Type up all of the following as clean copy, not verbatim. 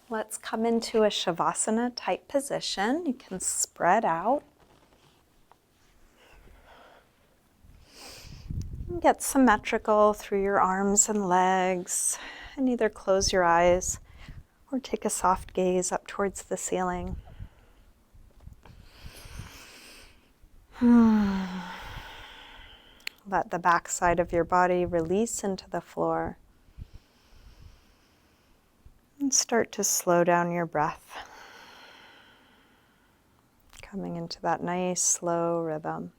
Let's come into a savasana type position. You can spread out. Get symmetrical through your arms and legs, and either close your eyes or take a soft gaze up towards the ceiling. Let the back side of your body release into the floor. And start to slow down your breath. Coming into that nice slow rhythm.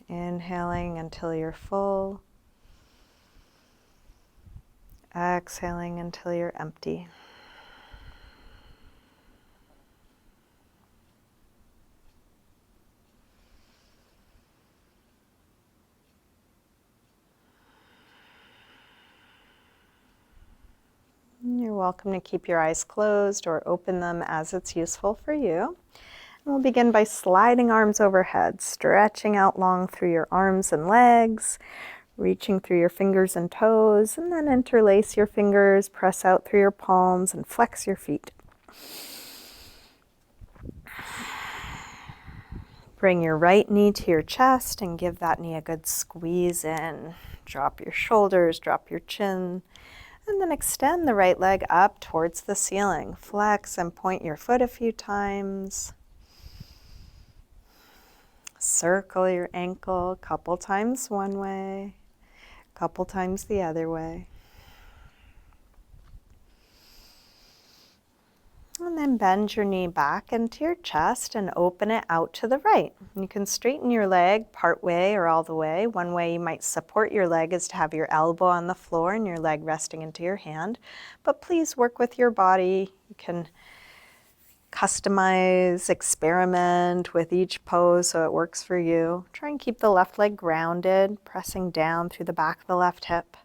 Inhaling until you're full. Exhaling until you're empty. You're welcome to keep your eyes closed or open them as it's useful for you. And we'll begin by sliding arms overhead, stretching out long through your arms and legs, reaching through your fingers and toes, and then interlace your fingers, press out through your palms, and flex your feet. Bring your right knee to your chest and give that knee a good squeeze in. Drop your shoulders, drop your chin. And then extend the right leg up towards the ceiling. Flex and point your foot a few times. Circle your ankle a couple times one way, a couple times the other way. And then bend your knee back into your chest and open it out to the right. You can straighten your leg part way or all the way. One way you might support your leg is to have your elbow on the floor and your leg resting into your hand. But please work with your body. You can customize, experiment with each pose so it works for you. Try and keep the left leg grounded, pressing down through the back of the left hip.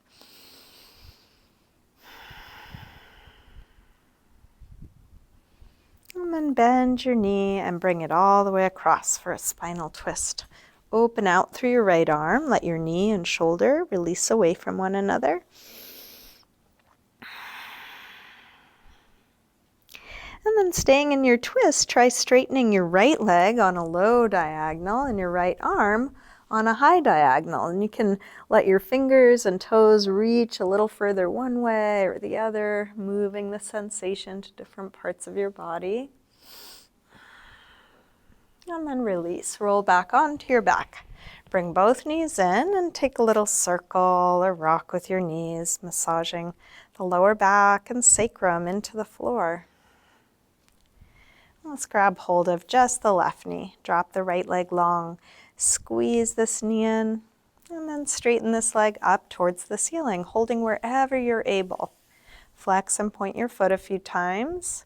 And then bend your knee and bring it all the way across for a spinal twist. Open out through your right arm. Let your knee and shoulder release away from one another. And then staying in your twist, try straightening your right leg on a low diagonal and your right arm on a high diagonal. And you can let your fingers and toes reach a little further one way or the other, moving the sensation to different parts of your body. And then release. Roll back onto your back. Bring both knees in and take a little circle or rock with your knees, massaging the lower back and sacrum into the floor. Let's grab hold of just the left knee. Drop the right leg long. Squeeze this knee in, and then straighten this leg up towards the ceiling, holding wherever you're able. Flex and point your foot a few times.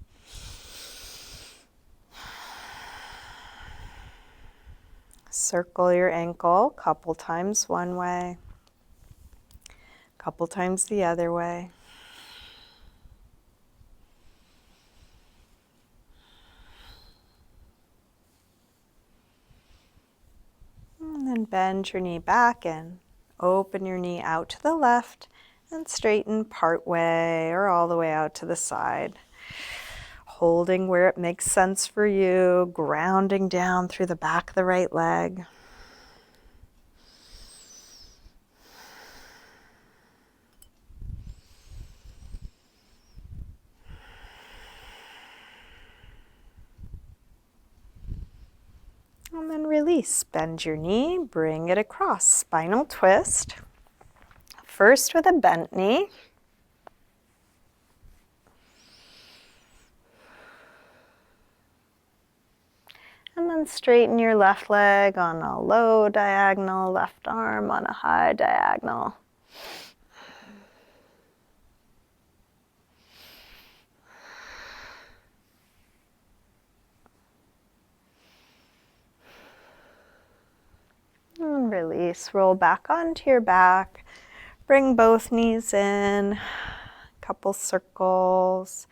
Circle your ankle a couple times one way, a couple times the other way. And then bend your knee back and open your knee out to the left and straighten part way or all the way out to the side. Holding where it makes sense for you, grounding down through the back of the right leg. And then release. Bend your knee, bring it across. Spinal twist. First with a bent knee. And then straighten your left leg on a low diagonal, left arm on a high diagonal. And release. Roll back onto your back. Bring both knees in. Couple circles.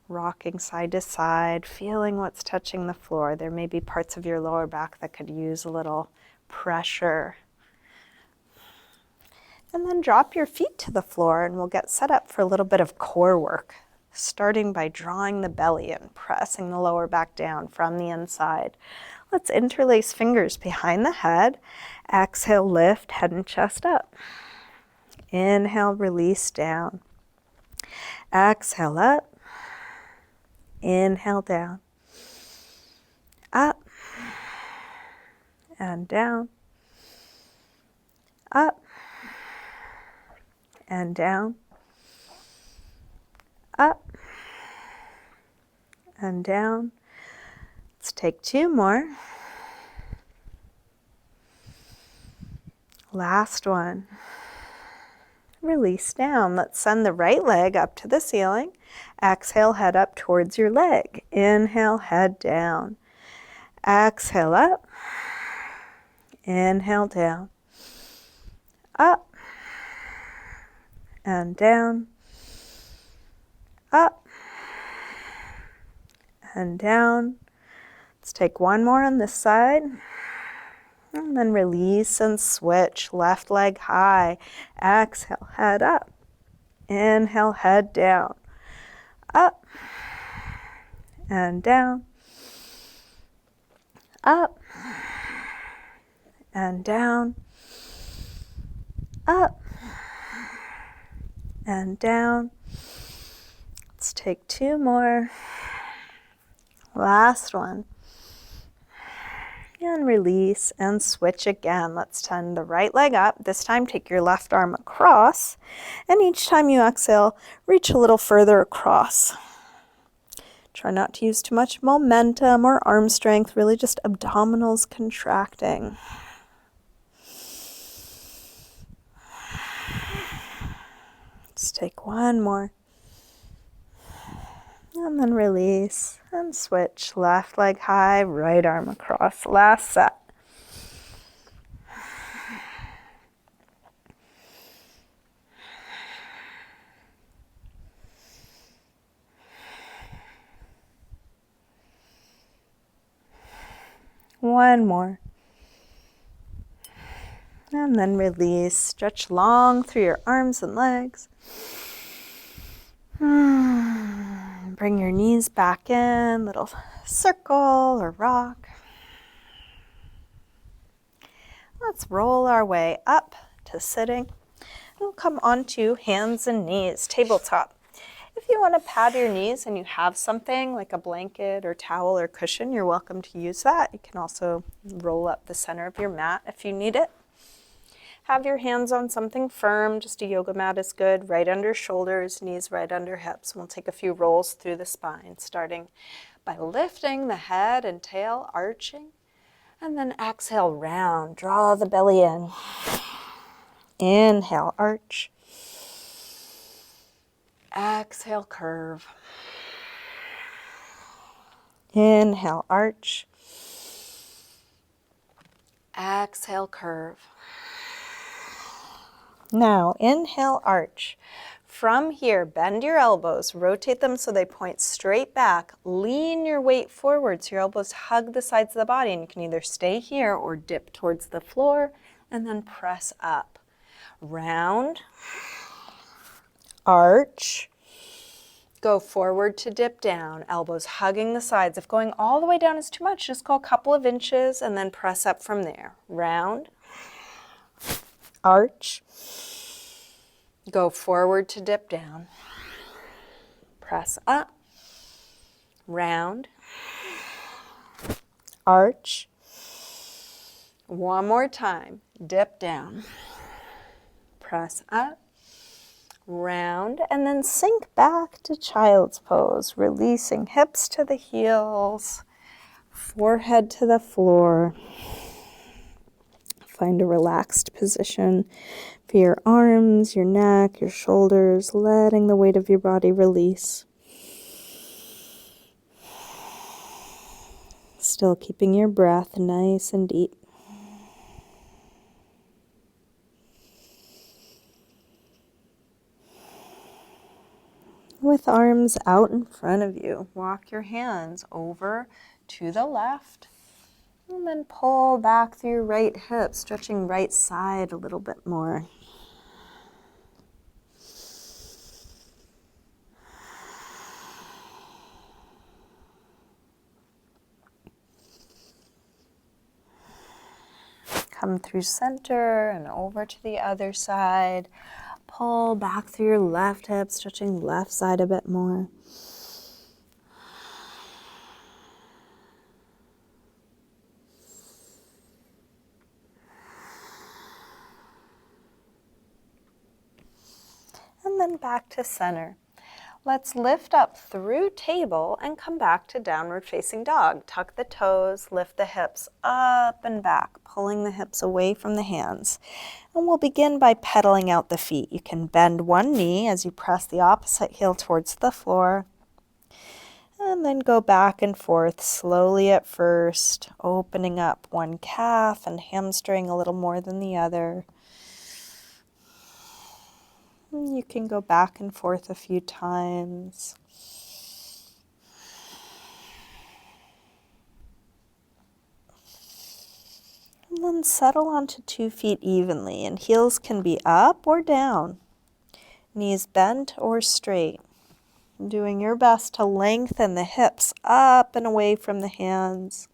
Rocking side to side, feeling what's touching the floor. There may be parts of your lower back that could use a little pressure. And then drop your feet to the floor and we'll get set up for a little bit of core work, starting by drawing the belly in, pressing the lower back down from the inside. Let's interlace fingers behind the head. Exhale, lift head and chest up. Inhale, release down. Exhale, up. Inhale, down. Up and down. Up and down. Up and down. Let's take two more. Last one. Release down. Let's send the right leg up to the ceiling. Exhale, head up towards your leg. Inhale, head down. Exhale, up. Inhale, down. Up and down. Up and down. Let's take one more on this side. And then release and switch. Left leg high. Exhale, head up. Inhale, head down. Up and down. Up and down. Up and down. Let's take two more. Last one. And release and switch again. Let's turn the right leg up. This time take your left arm across. And each time you exhale, reach a little further across. Try not to use too much momentum or arm strength, really just abdominals contracting. Let's take one more. And then release and switch. Left leg high, right arm across. Last set. One more. And then release. Stretch long through your arms and legs. Bring your knees back in, little circle or rock. Let's roll our way up to sitting. We'll come onto hands and knees, tabletop. If you want to pad your knees and you have something like a blanket or towel or cushion, you're welcome to use that. You can also roll up the center of your mat if you need it. Have your hands on something firm, just a yoga mat is good, right under shoulders, knees right under hips. We'll take a few rolls through the spine, starting by lifting the head and tail, arching, and then exhale, round, draw the belly in. Inhale, arch. Exhale, curve. Inhale, arch. Exhale, curve. Now, inhale, arch. From here, bend your elbows, rotate them so they point straight back. Lean your weight forward so your elbows hug the sides of the body, and you can either stay here or dip towards the floor and then press up. Round, arch, go forward to dip down, elbows hugging the sides. If going all the way down is too much, just go a couple of inches and then press up from there. Round, arch, go forward to dip down, press up, round, arch, one more time, dip down, press up, round, and then sink back to child's pose, releasing hips to the heels, forehead to the floor. Find a relaxed position for your arms, your neck, your shoulders, letting the weight of your body release. Still keeping your breath nice and deep. With arms out in front of you, walk your hands over to the left. And then pull back through your right hip, stretching right side a little bit more. come through center and over to the other side. Pull back through your left hip, stretching left side a bit more. And then back to center. Let's lift up through table and come back to downward facing dog. Tuck the toes, lift the hips up and back, pulling the hips away from the hands. And we'll begin by pedaling out the feet. You can bend one knee as you press the opposite heel towards the floor. And then go back and forth slowly at first, opening up one calf and hamstring a little more than the other. You can go back and forth a few times. And then settle onto 2 feet evenly, and heels can be up or down, knees bent or straight. Doing your best to lengthen the hips up and away from the hands.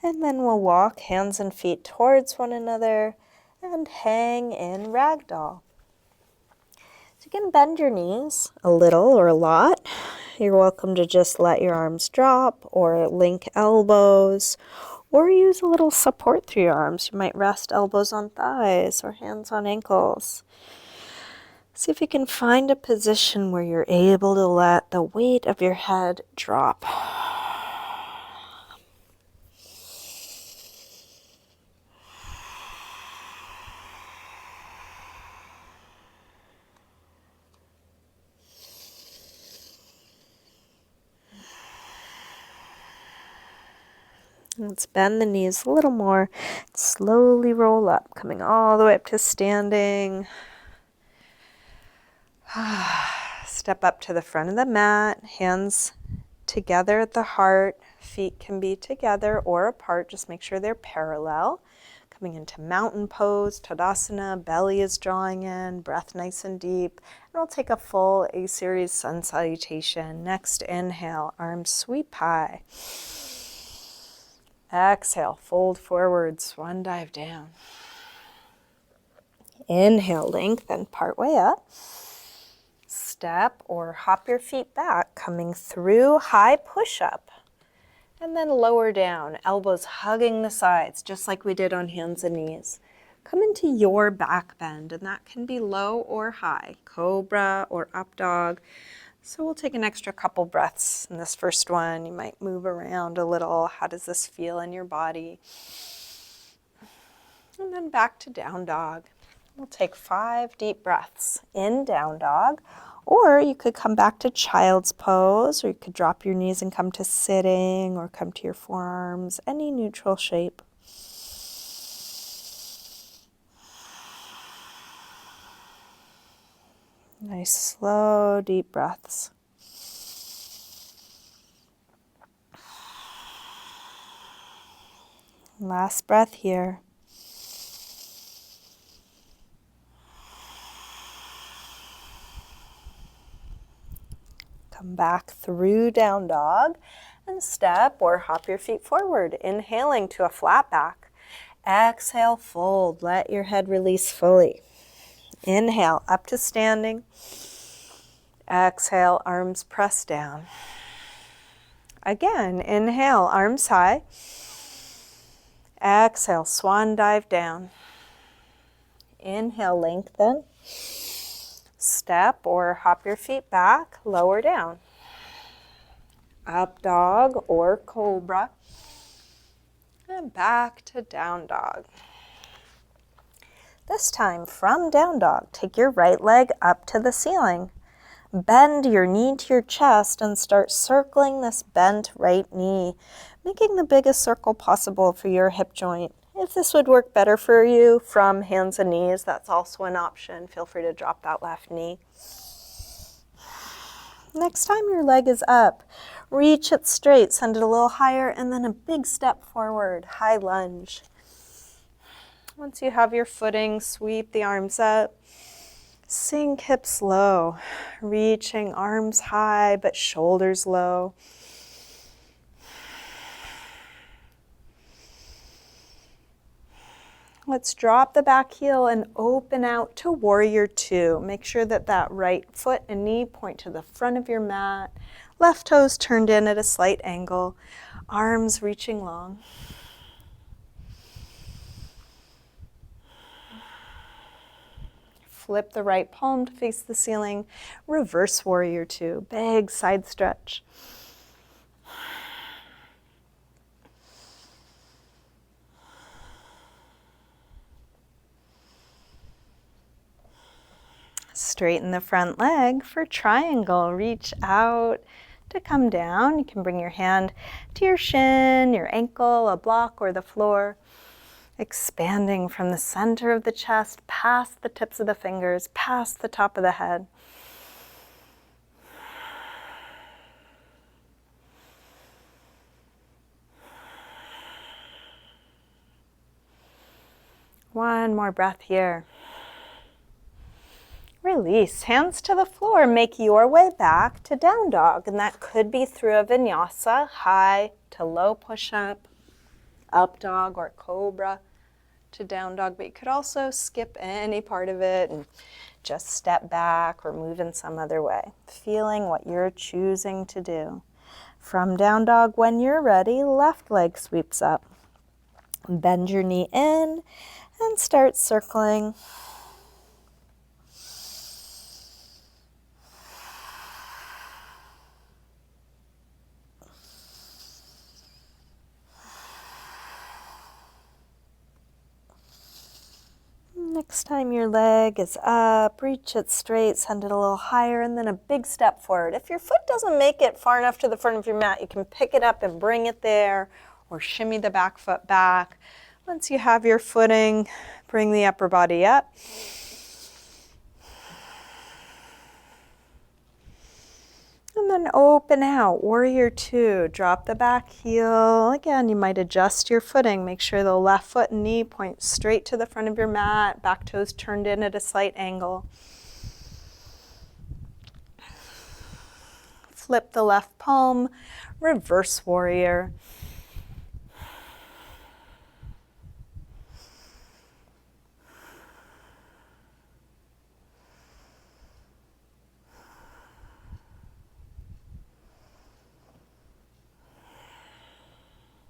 And then we'll walk hands and feet towards one another and hang in ragdoll. So you can bend your knees a little or a lot. You're welcome to just let your arms drop or link elbows or use a little support through your arms. You might rest elbows on thighs or hands on ankles. See if you can find a position where you're able to let the weight of your head drop. Let's bend the knees a little more. Slowly roll up, coming all the way up to standing. Step up to the front of the mat, hands together at the heart. Feet can be together or apart. Just make sure they're parallel. Coming into mountain pose, Tadasana, belly is drawing in, breath nice and deep. And we'll take a full A-series sun salutation. Next inhale, arms sweep high. Exhale, fold forward, swan dive down. Inhale, lengthen, part way up. Step or hop your feet back, coming through high push-up. And then lower down, elbows hugging the sides, just like we did on hands and knees. Come into your back bend, and that can be low or high, cobra or up dog. So we'll take an extra couple breaths in this first one. You might move around a little. How does this feel in your body? And then back to down dog. We'll take 5 deep breaths in down dog, or you could come back to child's pose, or you could drop your knees and come to sitting, or come to your forearms, any neutral shape. Nice, slow, deep breaths. Last breath here. Come back through down dog and step or hop your feet forward, inhaling to a flat back. Exhale, fold. Let your head release fully. Inhale, up to standing. Exhale, arms press down. Again, inhale, arms high. Exhale, swan dive down. Inhale, lengthen. Step or hop your feet back, lower down. Up dog or cobra. And back to down dog. This time from down dog, take your right leg up to the ceiling. Bend your knee to your chest and start circling this bent right knee, making the biggest circle possible for your hip joint. If this would work better for you from hands and knees, that's also an option. Feel free to drop that left knee. Next time your leg is up, reach it straight, send it a little higher, and then a big step forward, high lunge. Once you have your footing, sweep the arms up. Sink hips low, reaching arms high but shoulders low. Let's drop the back heel and open out to warrior two. Make sure that that right foot and knee point to the front of your mat. Left toes turned in at a slight angle. Arms reaching long. Flip the right palm to face the ceiling. Reverse warrior two. Big side stretch. Straighten the front leg for triangle. Reach out to come down. You can bring your hand to your shin, your ankle, a block, or the floor. Expanding from the center of the chest, past the tips of the fingers, past the top of the head. One more breath here. Release, hands to the floor. Make your way back to down dog. And that could be through a vinyasa, high to low push-up, up dog or cobra to down dog. But you could also skip any part of it and just step back or move in some other way. Feeling what you're choosing to do. From down dog, when you're ready, left leg sweeps up. Bend your knee in and start circling. Next time your leg is up, reach it straight, send it a little higher, and then a big step forward. If your foot doesn't make it far enough to the front of your mat, you can pick it up and bring it there, or shimmy the back foot back. Once you have your footing, bring the upper body up. And then open out, warrior two. Drop the back heel. Again, you might adjust your footing. Make sure the left foot and knee point straight to the front of your mat. Back toes turned in at a slight angle. Flip the left palm, reverse warrior.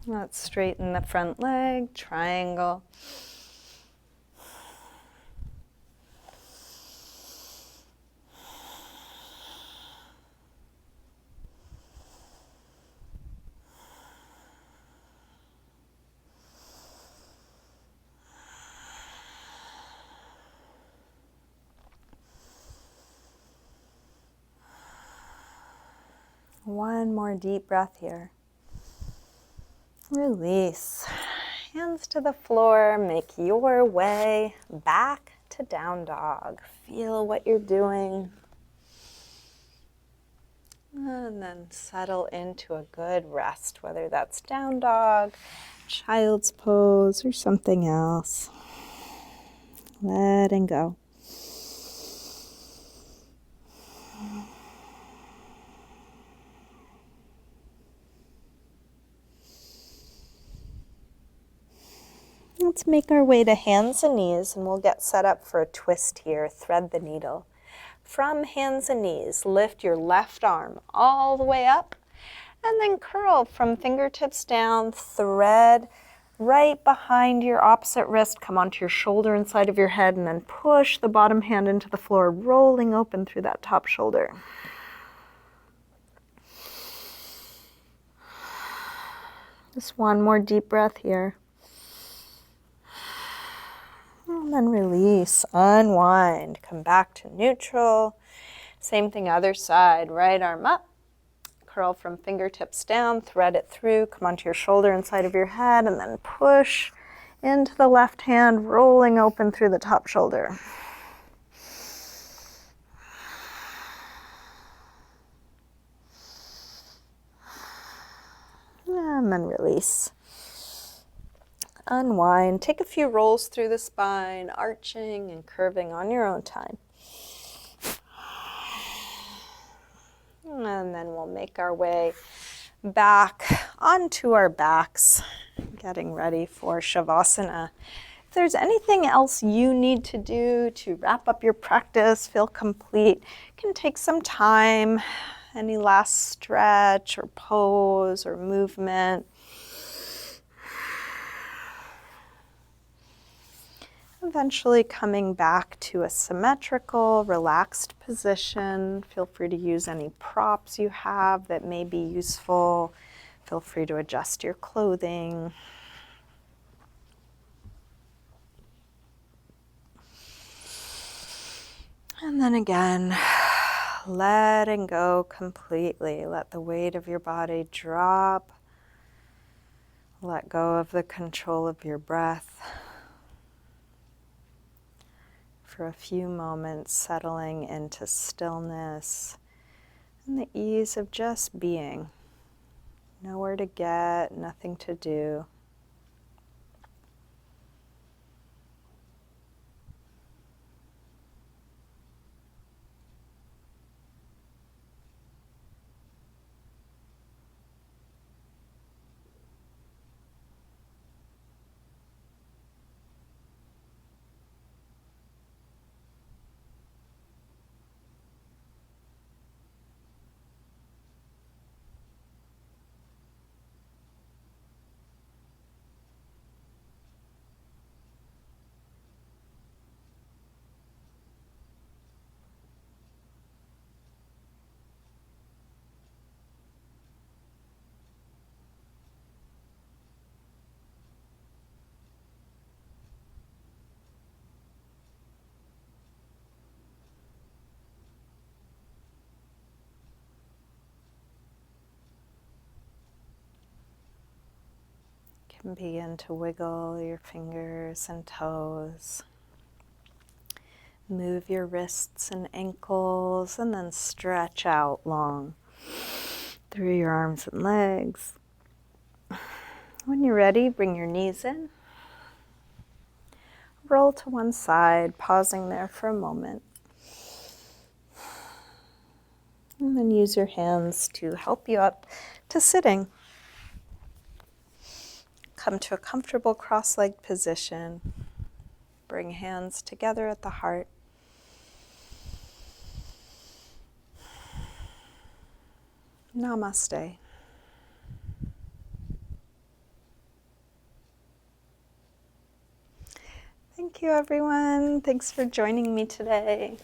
Let's straighten the front leg, triangle. One more deep breath here. Release. Hands to the floor. Make your way back to down dog. Feel what you're doing. And then settle into a good rest, whether that's down dog, child's pose, or something else. Letting go. Let's make our way to hands and knees, and we'll get set up for a twist here. Thread the needle. From hands and knees, lift your left arm all the way up, and then curl from fingertips down, thread right behind your opposite wrist, come onto your shoulder inside of your head, and then push the bottom hand into the floor, rolling open through that top shoulder. Just one more deep breath here. And then release, unwind, come back to neutral. Same thing, other side, right arm up, curl from fingertips down, thread it through, come onto your shoulder inside of your head, and then push into the left hand, rolling open through the top shoulder. And then release. Unwind. Take a few rolls through the spine, arching and curving on your own time. And then we'll make our way back onto our backs, getting ready for Shavasana. If there's anything else you need to do to wrap up your practice, feel complete, you can take some time, any last stretch or pose or movement. Eventually coming back to a symmetrical, relaxed position. Feel free to use any props you have that may be useful. Feel free to adjust your clothing. And then again, letting go completely. Let the weight of your body drop. Let go of the control of your breath. For a few moments, settling into stillness and the ease of just being. Nowhere to get, nothing to do. You can begin to wiggle your fingers and toes. Move your wrists and ankles and then stretch out long through your arms and legs. When you're ready, bring your knees in. Roll to one side, pausing there for a moment. And then use your hands to help you up to sitting. Come to a comfortable cross-legged position. Bring hands together at the heart. Namaste. Thank you, everyone. Thanks for joining me today.